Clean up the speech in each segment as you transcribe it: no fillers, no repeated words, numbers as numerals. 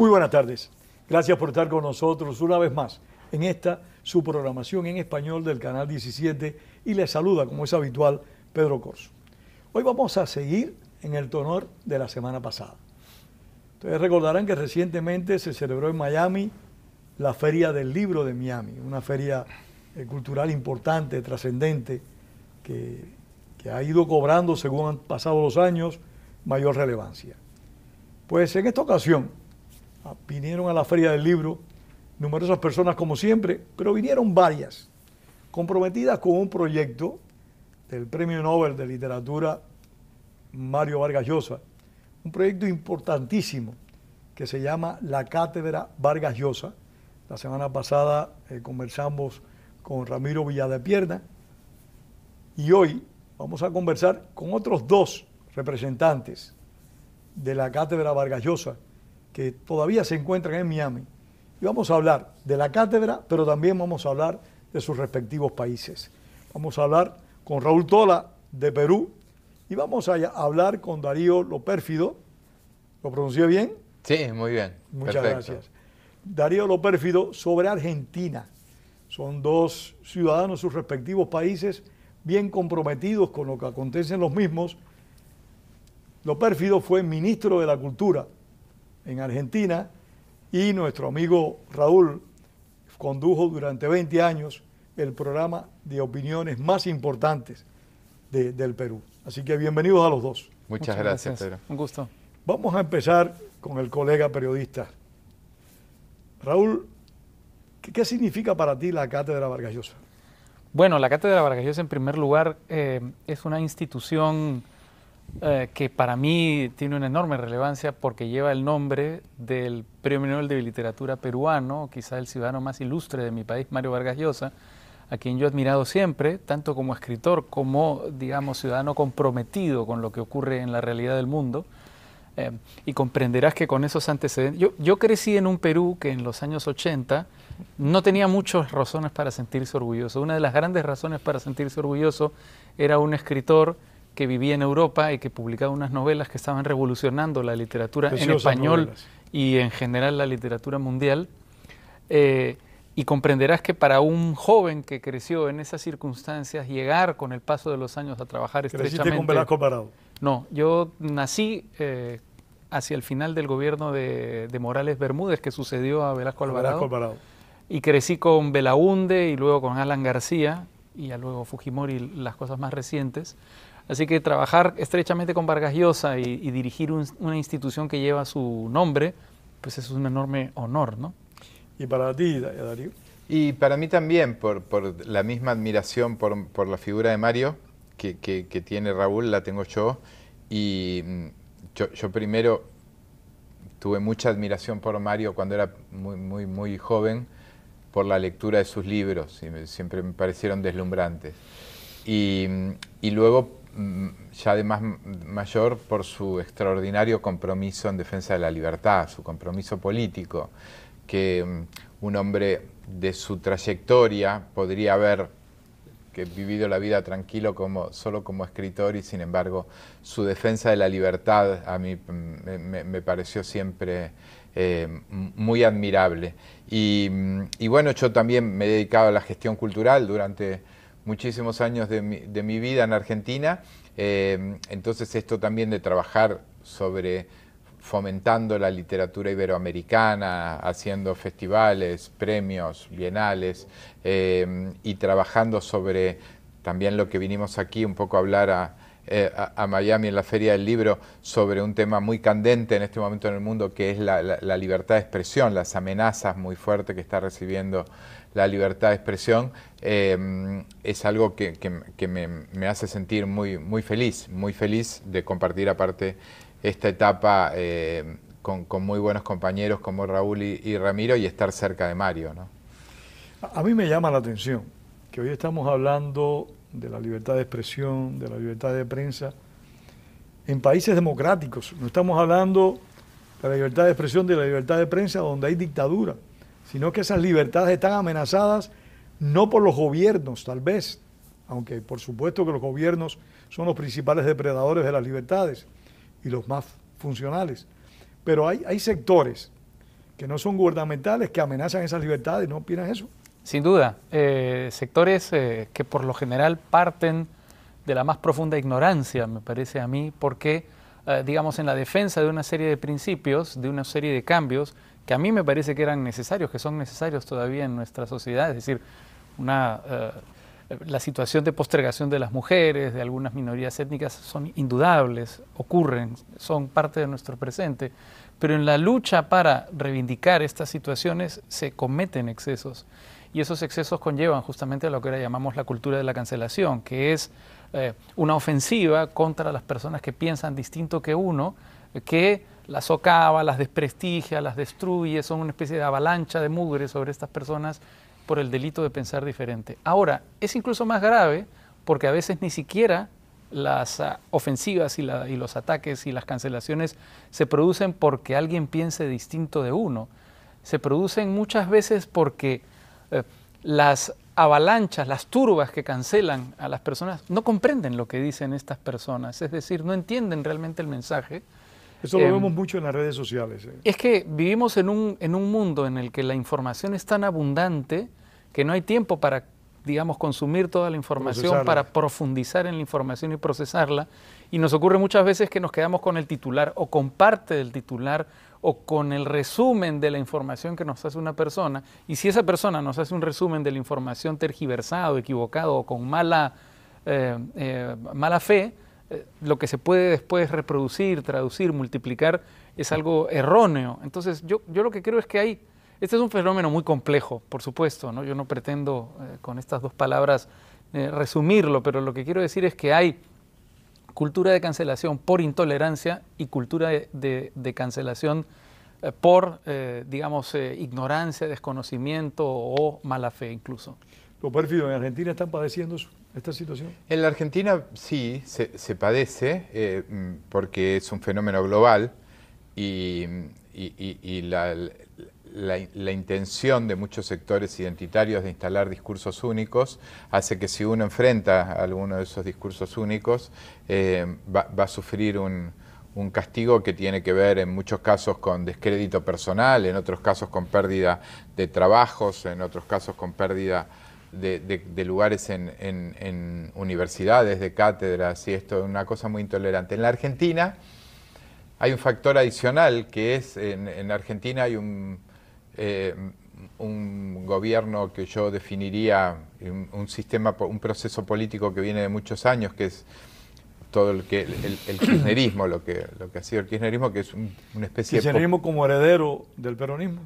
Muy buenas tardes. Gracias por estar con nosotros una vez más en esta su programación en español del Canal 17 y les saluda, como es habitual, Pedro Corso. Hoy vamos a seguir en el tenor de la semana pasada. Ustedes recordarán que recientemente se celebró en Miami la Feria del Libro de Miami, una feria cultural importante, trascendente, que ha ido cobrando, según han pasado los años, mayor relevancia. Pues en esta ocasión vinieron a la Feria del Libro numerosas personas como siempre, pero vinieron varias, comprometidas con un proyecto del Premio Nobel de Literatura Mario Vargas Llosa, un proyecto importantísimo que se llama la Cátedra Vargas Llosa. La semana pasada conversamos con Ramiro Villadepierna y hoy vamos a conversar con otros dos representantes de la Cátedra Vargas Llosa que todavía se encuentran en Miami. Y vamos a hablar de la cátedra, pero también vamos a hablar de sus respectivos países. Vamos a hablar con Raúl Tola, de Perú, y vamos a hablar con Darío Lopérfido. ¿Lo pronuncié bien? Sí, muy bien. Muchas Perfecto. gracias. Darío Lopérfido, sobre Argentina. Son dos ciudadanos de sus respectivos países, bien comprometidos con lo que acontece en los mismos. Lopérfido fue ministro de la Cultura en Argentina y nuestro amigo Raúl condujo durante 20 años el programa de opiniones más importantes del Perú. Así que bienvenidos a los dos. Muchas gracias, Pedro. Un gusto. Vamos a empezar con el colega periodista. Raúl, ¿qué significa para ti la Cátedra Vargas Llosa? Bueno, la Cátedra Vargas Llosa, en primer lugar, es una institución que para mí tiene una enorme relevancia porque lleva el nombre del Premio Nobel de Literatura peruano, quizá el ciudadano más ilustre de mi país, Mario Vargas Llosa, a quien yo he admirado siempre, tanto como escritor como, digamos, ciudadano comprometido con lo que ocurre en la realidad del mundo. Y comprenderás que con esos antecedentes... Yo crecí en un Perú que en los años 80 no tenía muchas razones para sentirse orgulloso. Una de las grandes razones para sentirse orgulloso era un escritor que vivía en Europa y que publicaba unas novelas que estaban revolucionando la literatura en español novelas. Y en general la literatura mundial. Y comprenderás que para un joven que creció en esas circunstancias, llegar con el paso de los años a trabajar estrechamente... ¿Creciste con Velasco Alvarado? No, yo nací hacia el final del gobierno de Morales Bermúdez, que sucedió a Velasco Alvarado. Y crecí con Belaúnde y luego con Alan García y ya luego Fujimori, las cosas más recientes. Así que trabajar estrechamente con Vargas Llosa y dirigir una institución que lleva su nombre, pues es un enorme honor, ¿no? ¿Y para ti, Darío? Y para mí también, por la misma admiración por la figura de Mario que tiene Raúl, la tengo yo. Y yo primero tuve mucha admiración por Mario cuando era muy joven, por la lectura de sus libros, y siempre me parecieron deslumbrantes. Y luego, ya de más mayor, por su extraordinario compromiso en defensa de la libertad, su compromiso político, que un hombre de su trayectoria podría haber vivido la vida tranquilo solo como escritor, y sin embargo su defensa de la libertad a mí me pareció siempre muy admirable. Y bueno, yo también me he dedicado a la gestión cultural durante muchísimos años de mi vida en Argentina, entonces esto también de trabajar sobre fomentando la literatura iberoamericana, haciendo festivales, premios, bienales, y trabajando sobre también lo que vinimos aquí un poco a hablar a Miami en la Feria del Libro, sobre un tema muy candente en este momento en el mundo, que es la libertad de expresión, las amenazas muy fuertes que está recibiendo la libertad de expresión. Es algo que me hace sentir muy feliz de compartir aparte esta etapa con muy buenos compañeros como Raúl y Ramiro, y estar cerca de Mario, ¿no? A mí me llama la atención que hoy estamos hablando de la libertad de expresión, de la libertad de prensa, en países democráticos. No estamos hablando de la libertad de expresión, de la libertad de prensa donde hay dictadura, sino que esas libertades están amenazadas no por los gobiernos, tal vez, aunque por supuesto que los gobiernos son los principales depredadores de las libertades y los más funcionales, pero hay sectores que no son gubernamentales, que amenazan esas libertades, ¿no opinas eso? Sin duda, sectores que por lo general parten de la más profunda ignorancia, me parece a mí, porque, digamos, en la defensa de una serie de principios, de una serie de cambios, que a mí me parece que eran necesarios, que son necesarios todavía en nuestra sociedad, es decir, la situación de postergación de las mujeres, de algunas minorías étnicas, son indudables, ocurren, son parte de nuestro presente, pero en la lucha para reivindicar estas situaciones se cometen excesos, y esos excesos conllevan justamente a lo que ahora llamamos la cultura de la cancelación, que es una ofensiva contra las personas que piensan distinto que uno, que las socava, las desprestigia, las destruye, son una especie de avalancha de mugre sobre estas personas por el delito de pensar diferente. Ahora, es incluso más grave porque a veces ni siquiera las ofensivas y los ataques y las cancelaciones se producen porque alguien piense distinto de uno. Se producen muchas veces porque las avalanchas, las turbas que cancelan a las personas no comprenden lo que dicen estas personas, es decir, no entienden realmente el mensaje. Eso lo vemos mucho en las redes sociales. Es que vivimos en un mundo en el que la información es tan abundante que no hay tiempo para, digamos, consumir toda la información, para profundizar en la información y procesarla. Y nos ocurre muchas veces que nos quedamos con el titular o con parte del titular o con el resumen de la información que nos hace una persona. Y si esa persona nos hace un resumen de la información tergiversado, equivocado o con mala fe, lo que se puede después reproducir, traducir, multiplicar, es algo erróneo. Entonces, yo lo que creo es que este es un fenómeno muy complejo, por supuesto, ¿no? Yo no pretendo con estas dos palabras resumirlo, pero lo que quiero decir es que hay cultura de cancelación por intolerancia y cultura de cancelación por, digamos, ignorancia, desconocimiento o mala fe incluso. Los pérfidos en Argentina están padeciendo esta situación. En la Argentina sí se padece porque es un fenómeno global y la intención de muchos sectores identitarios de instalar discursos únicos hace que si uno enfrenta alguno de esos discursos únicos va a sufrir un castigo que tiene que ver en muchos casos con descrédito personal, en otros casos con pérdida de trabajos, en otros casos con pérdida de lugares en universidades, de cátedras, y esto es una cosa muy intolerante. En la Argentina hay un factor adicional que es, en Argentina hay un gobierno que yo definiría un sistema, un proceso político que viene de muchos años, que es todo el kirchnerismo, lo que ha sido el kirchnerismo, que es una especie ¿El kirchnerismo como heredero del peronismo?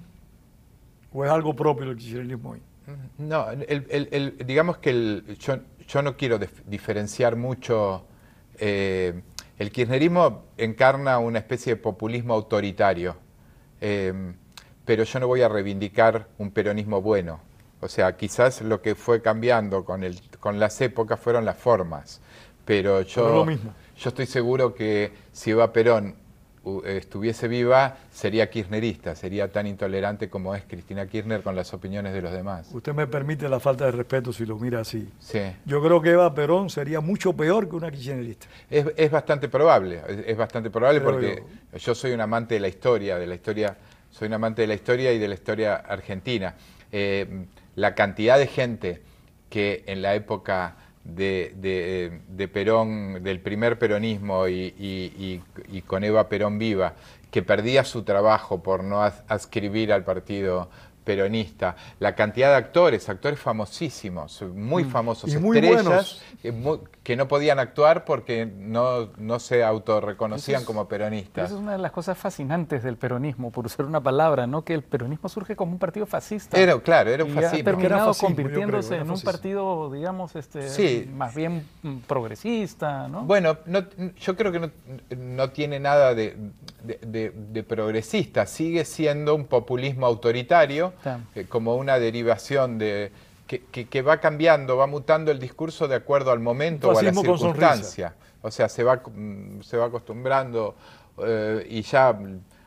¿O es algo propio el kirchnerismo hoy? No, digamos que yo no quiero diferenciar mucho. El kirchnerismo encarna una especie de populismo autoritario, pero yo no voy a reivindicar un peronismo bueno. O sea, quizás lo que fue cambiando con las épocas fueron las formas, pero yo estoy seguro que si Eva Perón estuviese viva, sería kirchnerista, sería tan intolerante como es Cristina Kirchner con las opiniones de los demás. Usted me permite la falta de respeto si lo mira así. Sí. Yo creo que Eva Perón sería mucho peor que una kirchnerista. Es bastante probable, porque yo soy un amante de la historia, soy un amante de la historia y de la historia argentina. La cantidad de gente que en la época de Perón, del primer peronismo y con Eva Perón viva, que perdía su trabajo por no adscribir al partido peronista, la cantidad de actores famosísimos, muy famosos, y muy estrellas, que no podían actuar porque no se autorreconocían como peronistas. Esa es una de las cosas fascinantes del peronismo, por usar una palabra, ¿no? Que el peronismo surge como un partido fascista. Era un fascismo. Y ha terminado fascismo, convirtiéndose en un partido, digamos, sí, más bien progresista, ¿no? Bueno, yo creo que no tiene nada de progresista, sigue siendo un populismo autoritario, como una derivación que va cambiando, va mutando el discurso de acuerdo al momento o a la circunstancia. O sea, se va acostumbrando y ya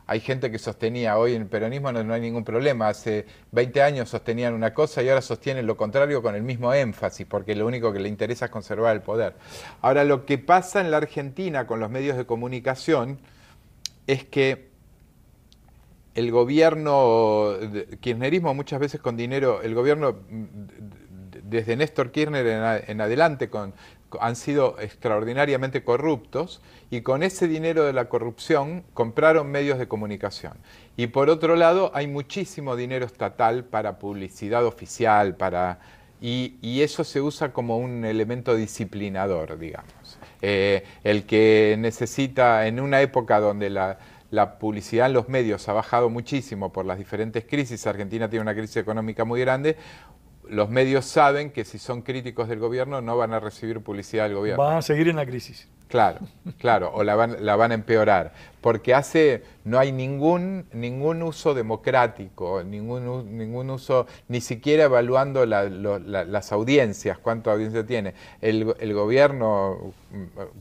hay gente que sostenía, hoy en el peronismo no hay ningún problema, hace 20 años sostenían una cosa y ahora sostienen lo contrario con el mismo énfasis, porque lo único que le interesa es conservar el poder. Ahora, lo que pasa en la Argentina con los medios de comunicación es que el gobierno kirchnerismo muchas veces con dinero, el gobierno desde Néstor Kirchner en adelante han sido extraordinariamente corruptos y con ese dinero de la corrupción compraron medios de comunicación. Y por otro lado hay muchísimo dinero estatal para publicidad oficial, y eso se usa como un elemento disciplinador, digamos. El que necesita, en una época donde la publicidad en los medios ha bajado muchísimo por las diferentes crisis, Argentina tiene una crisis económica muy grande, los medios saben que si son críticos del gobierno no van a recibir publicidad del gobierno. Van a seguir en la crisis. Claro, claro, o la van a empeorar, porque no hay ningún uso democrático, ningún uso, ni siquiera evaluando las audiencias, cuánta audiencia tiene. El gobierno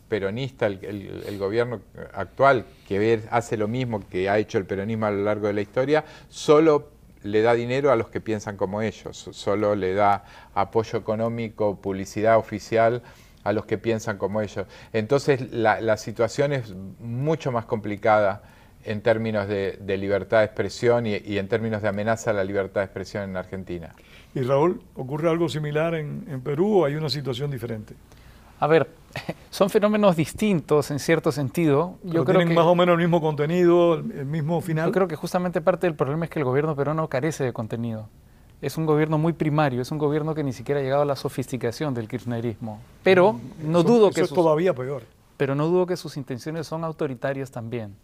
peronista, el gobierno actual, que hace lo mismo que ha hecho el peronismo a lo largo de la historia, solo le da dinero a los que piensan como ellos, solo le da apoyo económico, publicidad oficial a los que piensan como ellos. Entonces la situación es mucho más complicada en términos de libertad de expresión y en términos de amenaza a la libertad de expresión en Argentina. Y Raúl, ¿ocurre algo similar en Perú o hay una situación diferente? A ver, son fenómenos distintos en cierto sentido. Yo creo que más o menos el mismo contenido, el mismo final. Yo creo que justamente parte del problema es que el gobierno peruano carece de contenido. Es un gobierno muy primario, es un gobierno que ni siquiera ha llegado a la sofisticación del kirchnerismo. Pero no dudo que eso es todavía peor. Pero no dudo que sus intenciones son autoritarias también.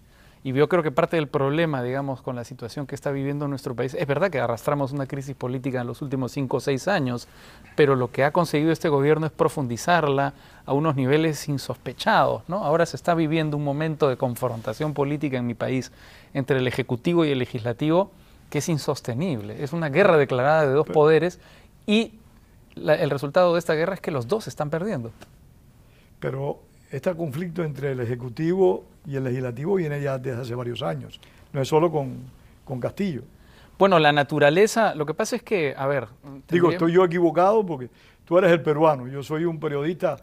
Y yo creo que parte del problema, digamos, con la situación que está viviendo nuestro país, es verdad que arrastramos una crisis política en los últimos 5 o 6 años, pero lo que ha conseguido este gobierno es profundizarla a unos niveles insospechados, ¿no? Ahora se está viviendo un momento de confrontación política en mi país entre el Ejecutivo y el Legislativo que es insostenible. Es una guerra declarada de dos poderes y el resultado de esta guerra es que los dos están perdiendo. Pero este conflicto entre el Ejecutivo y el Legislativo viene ya desde hace varios años. No es solo con Castillo. Bueno, la naturaleza, lo que pasa es que, a ver... Digo, estoy yo equivocado porque tú eres el peruano, yo soy un periodista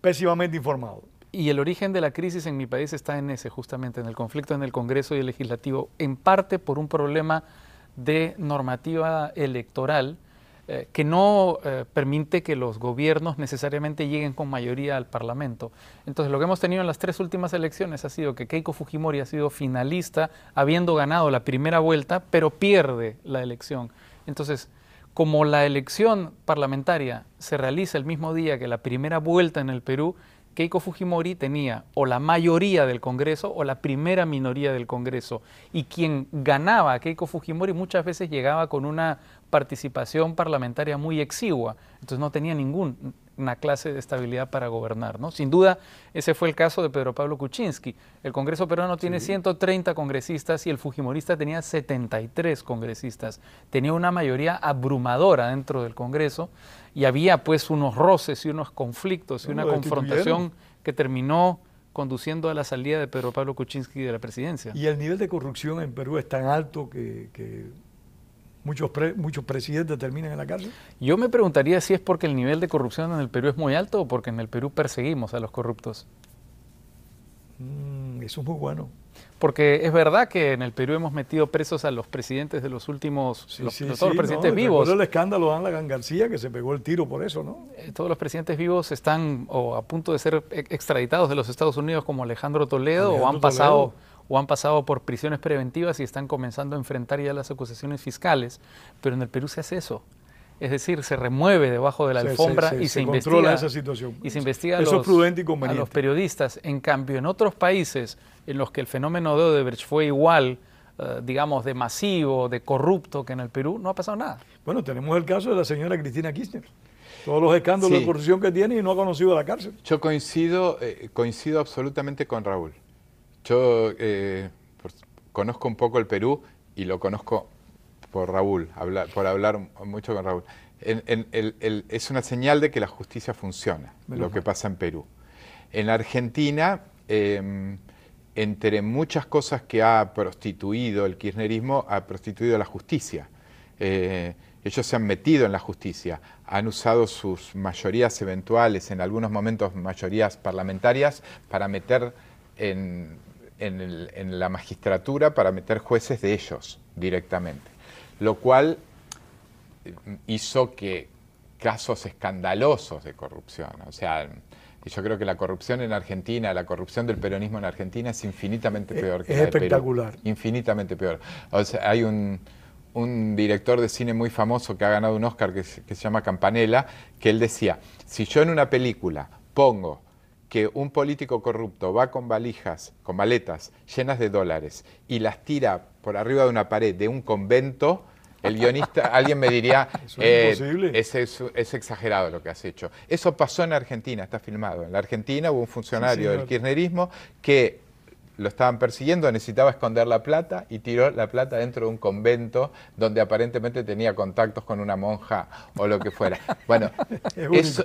pésimamente informado. Y el origen de la crisis en mi país está en ese, justamente, en el conflicto en el Congreso y el Legislativo, en parte por un problema de normativa electoral que no permite que los gobiernos necesariamente lleguen con mayoría al Parlamento. Entonces, lo que hemos tenido en las 3 últimas elecciones ha sido que Keiko Fujimori ha sido finalista, habiendo ganado la primera vuelta, pero pierde la elección. Entonces, como la elección parlamentaria se realiza el mismo día que la primera vuelta en el Perú, Keiko Fujimori tenía o la mayoría del Congreso o la primera minoría del Congreso. Y quien ganaba a Keiko Fujimori muchas veces llegaba con una participación parlamentaria muy exigua. Entonces no tenía ninguna clase de estabilidad para gobernar, ¿no? Sin duda, ese fue el caso de Pedro Pablo Kuczynski. El Congreso peruano tiene 130 congresistas y el fujimorista tenía 73 congresistas. Tenía una mayoría abrumadora dentro del Congreso y había pues unos roces y unos conflictos y una confrontación que terminó conduciendo a la salida de Pedro Pablo Kuczynski de la presidencia. Y el nivel de corrupción en Perú es tan alto que muchos presidentes terminan en la cárcel. Yo me preguntaría si es porque el nivel de corrupción en el Perú es muy alto o porque en el Perú perseguimos a los corruptos. Eso es muy bueno. Porque es verdad que en el Perú hemos metido presos a los presidentes de los últimos, todos los presidentes vivos. Recuerdo el escándalo de Alan García, que se pegó el tiro por eso, ¿no? Todos los presidentes vivos están a punto de ser extraditados de los Estados Unidos, como Alejandro Toledo, o han pasado por prisiones preventivas y están comenzando a enfrentar ya las acusaciones fiscales. Pero en el Perú se hace eso. Es decir, se remueve debajo de la alfombra y se investiga esa situación. Y se investiga eso es prudente y a conveniente. los periodistas. En cambio, en otros países en los que el fenómeno de Odebrecht fue igual, digamos, de masivo, de corrupto que en el Perú, no ha pasado nada. Bueno, tenemos el caso de la señora Cristina Kirchner. Todos los escándalos de corrupción que tiene y no ha conocido la cárcel. Yo coincido absolutamente con Raúl. Yo conozco un poco el Perú y lo conozco por Raúl, por hablar mucho con Raúl. Es una señal de que la justicia funciona, lo que pasa en Perú. En Argentina, entre muchas cosas que ha prostituido el kirchnerismo, ha prostituido la justicia. Ellos se han metido en la justicia, han usado sus mayorías eventuales, en algunos momentos mayorías parlamentarias, para meter en en la magistratura para meter jueces de ellos directamente, lo cual hizo que casos escandalosos de corrupción, o sea, yo creo que la corrupción en Argentina, la corrupción del peronismo en Argentina es infinitamente peor que la de Perú. Es espectacular. Infinitamente peor. O sea, hay un director de cine muy famoso que ha ganado un Oscar que se llama Campanella, que él decía, si yo en una película pongo que un político corrupto va con valijas, con maletas llenas de dólares y las tira por arriba de una pared de un convento, el guionista, alguien me diría, es exagerado lo que has hecho. Eso pasó en Argentina, está filmado. En la Argentina hubo un funcionario del kirchnerismo que lo estaban persiguiendo, necesitaba esconder la plata y tiró la plata dentro de un convento donde aparentemente tenía contactos con una monja o lo que fuera. Bueno, eso,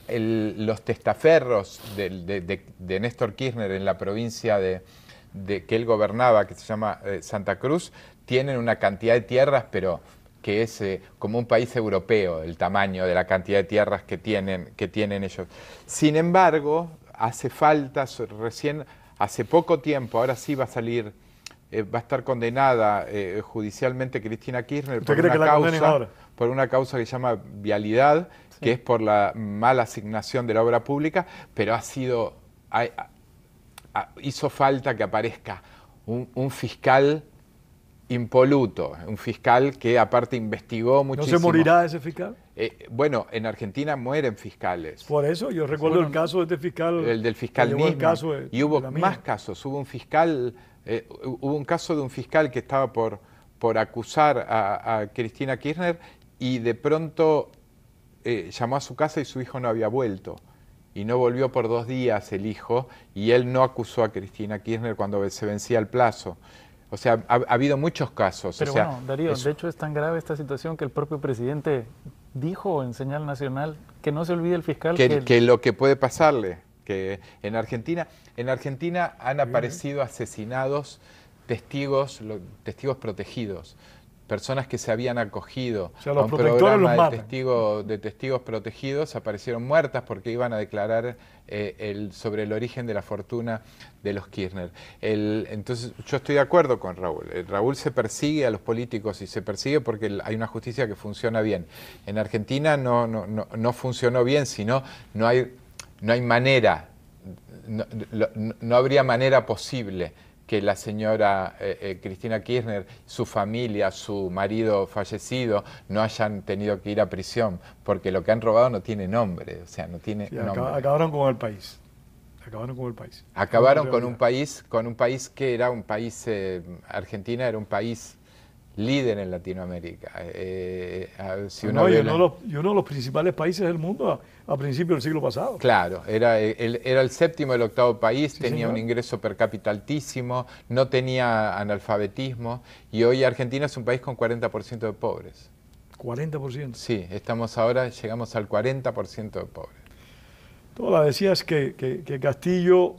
los testaferros de Néstor Kirchner en la provincia que él gobernaba, que se llama Santa Cruz, tienen una cantidad de tierras, pero que es como un país europeo, el tamaño de la cantidad de tierras que tienen ellos. Sin embargo, hace falta, hace poco tiempo, ahora sí va a salir, va a estar condenada judicialmente Cristina Kirchner por una causa que se llama vialidad, que es por la mala asignación de la obra pública, pero hizo falta que aparezca un fiscal impoluto, un fiscal que aparte investigó muchísimo. ¿No se morirá ese fiscal? Bueno, en Argentina mueren fiscales. Por eso yo recuerdo el caso de este fiscal. El del fiscal Nisman. Y hubo más casos. Hubo un caso de un fiscal que estaba por acusar a Cristina Kirchner y de pronto llamó a su casa y su hijo no había vuelto. Y no volvió por 2 días el hijo y él no acusó a Cristina Kirchner cuando se vencía el plazo. O sea, ha habido muchos casos. Pero o sea, bueno, Darío, de hecho es tan grave esta situación que el propio presidente dijo en Señal Nacional que no se olvide el fiscal que lo que puede pasarle, que en Argentina han aparecido asesinados testigos protegidos, personas que se habían acogido o sea, a un programa de testigos protegidos aparecieron muertas porque iban a declarar sobre el origen de la fortuna de los Kirchner. Entonces yo estoy de acuerdo con Raúl. Raúl se persigue a los políticos y se persigue porque hay una justicia que funciona bien. En Argentina no funcionó bien, sino no hay manera, no habría manera posible que la señora Cristina Kirchner, su familia, su marido fallecido, no hayan tenido que ir a prisión, porque lo que han robado no tiene nombre, o sea, no tiene nombre. Acabaron con el país. Acabaron con un país que era un país, Argentina era un país líder en Latinoamérica. Y uno de los principales países del mundo a principios del siglo pasado. Claro, era el séptimo, el octavo país, tenía un ingreso per cápita altísimo, no tenía analfabetismo, y hoy Argentina es un país con 40% de pobres. ¿40%? Sí, llegamos al 40% de pobres. Toda decías que Castillo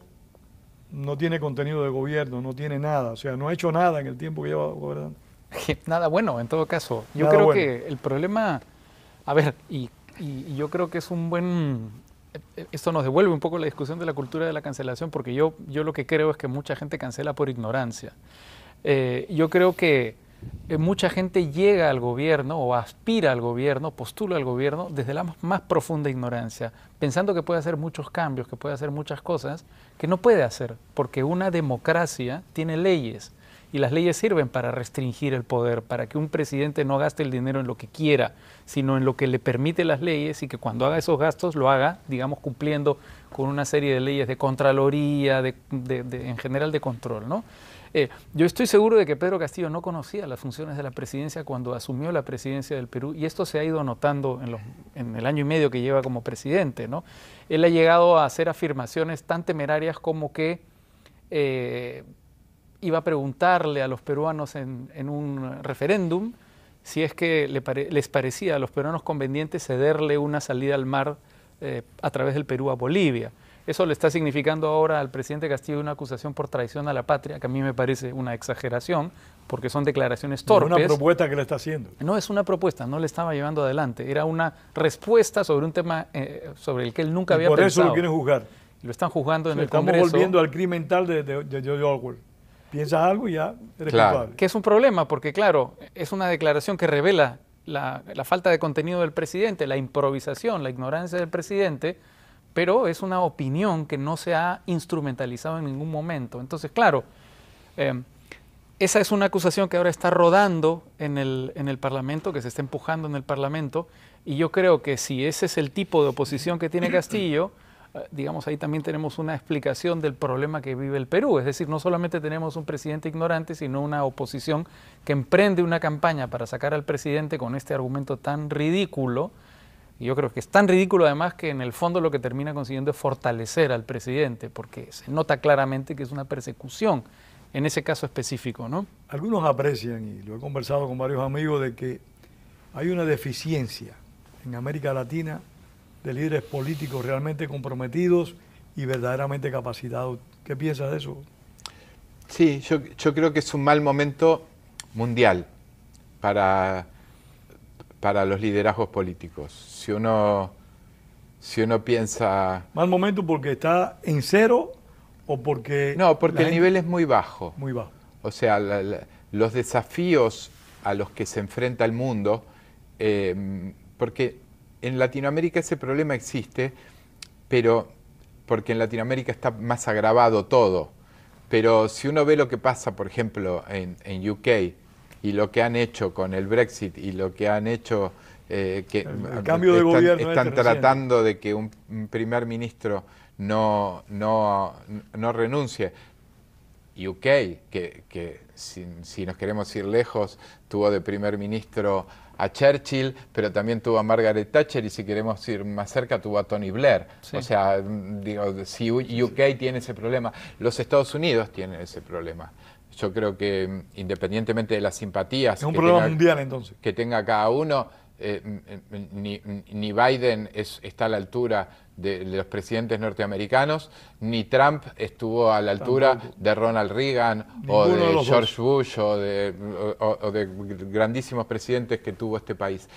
no tiene contenido de gobierno, no tiene nada, o sea, no ha hecho nada en el tiempo que lleva gobernando. Nada bueno, en todo caso. Yo creo que el problema, a ver, y yo creo que es un buen... Esto nos devuelve un poco la discusión de la cultura de la cancelación, porque yo lo que creo es que mucha gente cancela por ignorancia. Yo creo que mucha gente llega al gobierno o aspira al gobierno, postula al gobierno desde la más profunda ignorancia, pensando que puede hacer muchos cambios, que puede hacer muchas cosas que no puede hacer, porque una democracia tiene leyes. Y las leyes sirven para restringir el poder, para que un presidente no gaste el dinero en lo que quiera, sino en lo que le permite las leyes, y que cuando haga esos gastos lo haga, digamos, cumpliendo con una serie de leyes de contraloría, en general de control, ¿no? Yo estoy seguro de que Pedro Castillo no conocía las funciones de la presidencia cuando asumió la presidencia del Perú, y esto se ha ido notando en el año y medio que lleva como presidente, ¿no? Él ha llegado a hacer afirmaciones tan temerarias como que iba a preguntarle a los peruanos en un referéndum si es que les parecía a los peruanos conveniente cederle una salida al mar a través del Perú a Bolivia. Eso le está significando ahora al presidente Castillo una acusación por traición a la patria, que a mí me parece una exageración, porque son declaraciones torpes. Es una propuesta que le está haciendo. No es una propuesta, no le estaba llevando adelante. Era una respuesta sobre un tema sobre el que él nunca había pensado. Por eso lo quieren juzgar. Lo están juzgando en el Estamos Congreso. volviendo al crimen tal de George Orwell. Piensas algo y ya eres culpable. Que es un problema porque, claro, es una declaración que revela la falta de contenido del presidente, la improvisación, la ignorancia del presidente, pero es una opinión que no se ha instrumentalizado en ningún momento. Entonces, claro, esa es una acusación que ahora está rodando en el Parlamento, que se está empujando en el Parlamento, y yo creo que si ese es el tipo de oposición que tiene Castillo, digamos, ahí también tenemos una explicación del problema que vive el Perú. Es decir, no solamente tenemos un presidente ignorante, sino una oposición que emprende una campaña para sacar al presidente con este argumento tan ridículo. Y yo creo que es tan ridículo además que en el fondo lo que termina consiguiendo es fortalecer al presidente, porque se nota claramente que es una persecución en ese caso específico, ¿no? Algunos aprecian, y lo he conversado con varios amigos, de que hay una deficiencia en América Latina de líderes políticos realmente comprometidos y verdaderamente capacitados. ¿Qué piensas de eso? Sí, yo creo que es un mal momento mundial para los liderazgos políticos. Si uno piensa... ¿Mal momento porque está en cero o porque...? No, porque el nivel es muy bajo. Muy bajo. O sea, los desafíos a los que se enfrenta el mundo, porque en Latinoamérica ese problema existe, pero porque en Latinoamérica está más agravado todo. Pero si uno ve lo que pasa, por ejemplo, en UK y lo que han hecho con el Brexit y lo que han hecho, el cambio de gobierno están tratando de que un primer ministro no renuncie. UK, que si nos queremos ir lejos, tuvo de primer ministro a Churchill, pero también tuvo a Margaret Thatcher, y si queremos ir más cerca, tuvo a Tony Blair. Sí. O sea, digo, si UK tiene ese problema, los Estados Unidos tienen ese problema. Yo creo que independientemente de las simpatías... Es un problema mundial, entonces. Que tenga cada uno, ni Biden está a la altura de los presidentes norteamericanos, ni Trump estuvo a la altura de Ronald Reagan o de George Bush o de grandísimos presidentes que tuvo este país.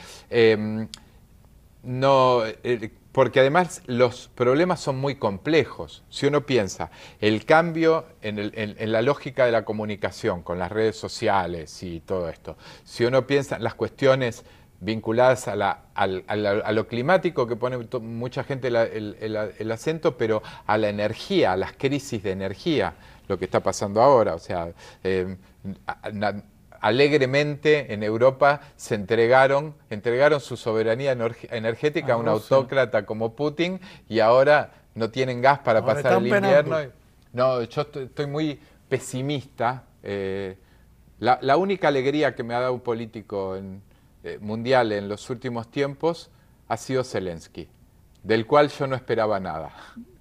Porque además los problemas son muy complejos. Si uno piensa, el cambio en la lógica de la comunicación con las redes sociales y todo esto, si uno piensa en las cuestiones vinculadas a lo climático, que pone mucha gente el acento, pero a la energía, a las crisis de energía, lo que está pasando ahora. O sea, alegremente en Europa se entregaron su soberanía energética a un autócrata como Putin, y ahora no tienen gas para pasar el invierno. No, yo estoy muy pesimista. La única alegría que me ha dado un político mundial en los últimos tiempos ha sido Zelensky, del cual yo no esperaba nada.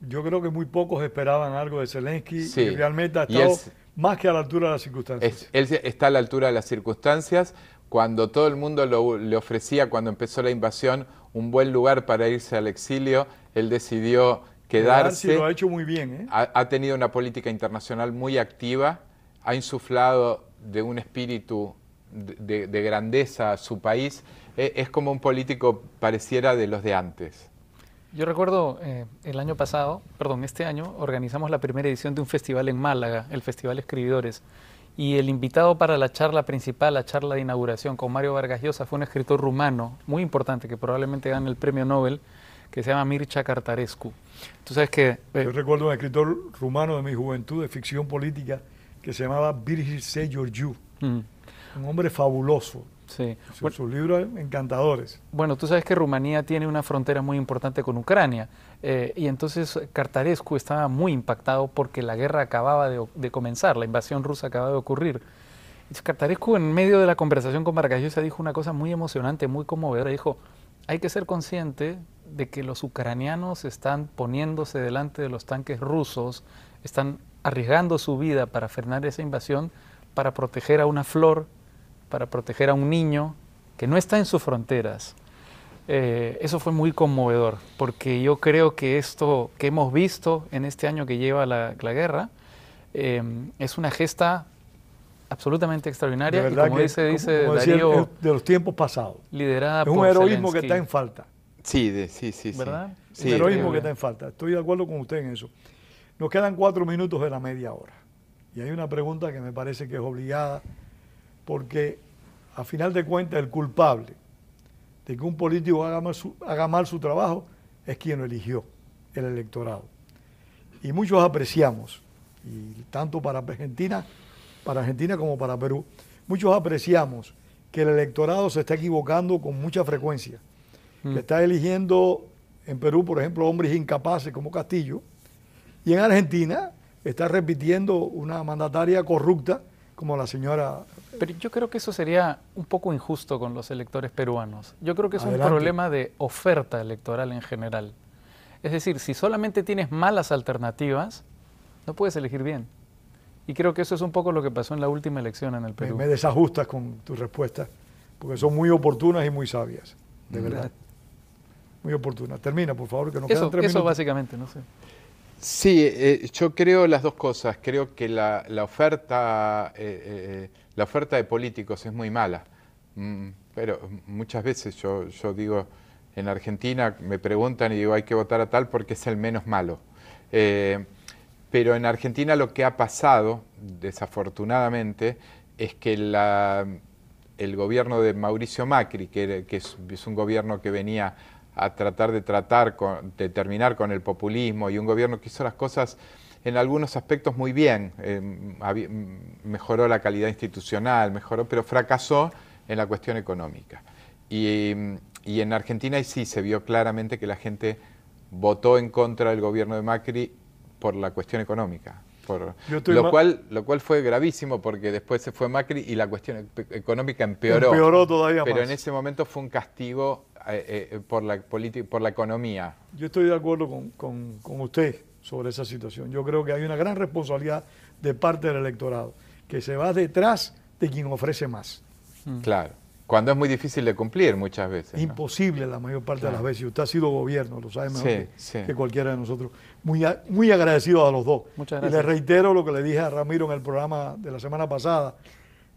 Yo creo que muy pocos esperaban algo de Zelensky, sí. Y realmente ha estado más que a la altura de las circunstancias. Él está a la altura de las circunstancias. Cuando todo el mundo le ofrecía, cuando empezó la invasión, un buen lugar para irse al exilio, él decidió quedarse. Lo ha hecho muy bien, ¿eh? Ha tenido una política internacional muy activa, ha insuflado de un espíritu de grandeza a su país. Es como un político pareciera de los de antes. Yo recuerdo este año organizamos la primera edición de un festival en Málaga, el Festival Escribidores, y el invitado para la charla principal, la charla de inauguración con Mario Vargas Llosa, fue un escritor rumano muy importante que probablemente gane el premio Nobel, que se llama Mircea Cărtărescu. Tú sabes que... Yo recuerdo un escritor rumano de mi juventud, de ficción política, que se llamaba Virgil Georgiou. Un hombre fabuloso. Sí. Sus libros encantadores. Bueno, tú sabes que Rumanía tiene una frontera muy importante con Ucrania, y entonces Cărtărescu estaba muy impactado porque la guerra acababa de comenzar, la invasión rusa acababa de ocurrir. Y Cărtărescu, en medio de la conversación con Vargas Llosa, dijo una cosa muy emocionante, muy conmovedora. Dijo, hay que ser consciente de que los ucranianos están poniéndose delante de los tanques rusos, están arriesgando su vida para frenar esa invasión, para proteger a una flor, para proteger a un niño que no está en sus fronteras. Eso fue muy conmovedor, porque yo creo que esto que hemos visto en este año que lleva la guerra es una gesta absolutamente extraordinaria, y como dice como Darío, de los tiempos pasados. Liderada es por un heroísmo Zelensky. que está en falta. Sí, sí. ¿Verdad? Sí, el heroísmo que increíble. está en falta. Estoy de acuerdo con usted en eso. Nos quedan 4 minutos de la media hora. Y hay una pregunta que me parece que es obligada, porque a final de cuentas el culpable de que un político haga mal su trabajo es quien lo eligió, el electorado. Y muchos apreciamos, y tanto para Argentina como para Perú, muchos apreciamos que el electorado se está equivocando con mucha frecuencia, que está eligiendo en Perú, por ejemplo, hombres incapaces como Castillo, y en Argentina está repitiendo una mandataria corrupta como la señora. Pero yo creo que eso sería un poco injusto con los electores peruanos. Yo creo que es Adelante. un problema de oferta electoral en general. Es decir, si solamente tienes malas alternativas, no puedes elegir bien. Y creo que eso es un poco lo que pasó en la última elección en el Perú. Me desajustas con tus respuestas, porque son muy oportunas y muy sabias, de verdad. Muy oportunas. Termina, por favor, que nos quedan 3 Eso minutos. básicamente, no sé. Sí, yo creo las dos cosas. Creo que la oferta de políticos es muy mala. Pero muchas veces yo digo, en Argentina me preguntan y digo hay que votar a tal porque es el menos malo. Pero en Argentina lo que ha pasado, desafortunadamente, es que el gobierno de Mauricio Macri, que es un gobierno que venía a tratar de terminar con el populismo, y un gobierno que hizo las cosas en algunos aspectos muy bien, mejoró la calidad institucional, pero fracasó en la cuestión económica. Y en Argentina sí se vio claramente que la gente votó en contra del gobierno de Macri por la cuestión económica. Lo cual fue gravísimo porque después se fue Macri y la cuestión económica empeoró. Empeoró todavía pero más. En ese momento fue un castigo por la economía. Yo estoy de acuerdo con usted sobre esa situación. Yo creo que hay una gran responsabilidad de parte del electorado, que se va detrás de quien ofrece más. Claro. Cuando es muy difícil de cumplir muchas veces. Es imposible la mayor parte de las veces. Y usted ha sido gobierno, lo sabe mejor que cualquiera de nosotros. Muy agradecido a los dos. Muchas Y gracias. le reitero lo que le dije a Ramiro en el programa de la semana pasada.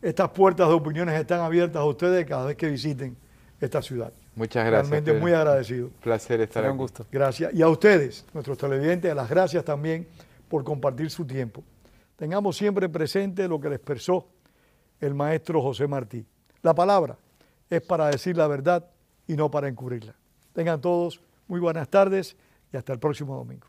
Estas puertas de opiniones están abiertas a ustedes cada vez que visiten esta ciudad. Muchas gracias. Realmente Pedro. muy agradecido. Placer estar Será aquí. un gusto. Gracias. Y a ustedes, nuestros televidentes, las gracias también por compartir su tiempo. Tengamos siempre presente lo que le expresó el maestro José Martí. La palabra es para decir la verdad y no para encubrirla. Tengan todos muy buenas tardes y hasta el próximo domingo.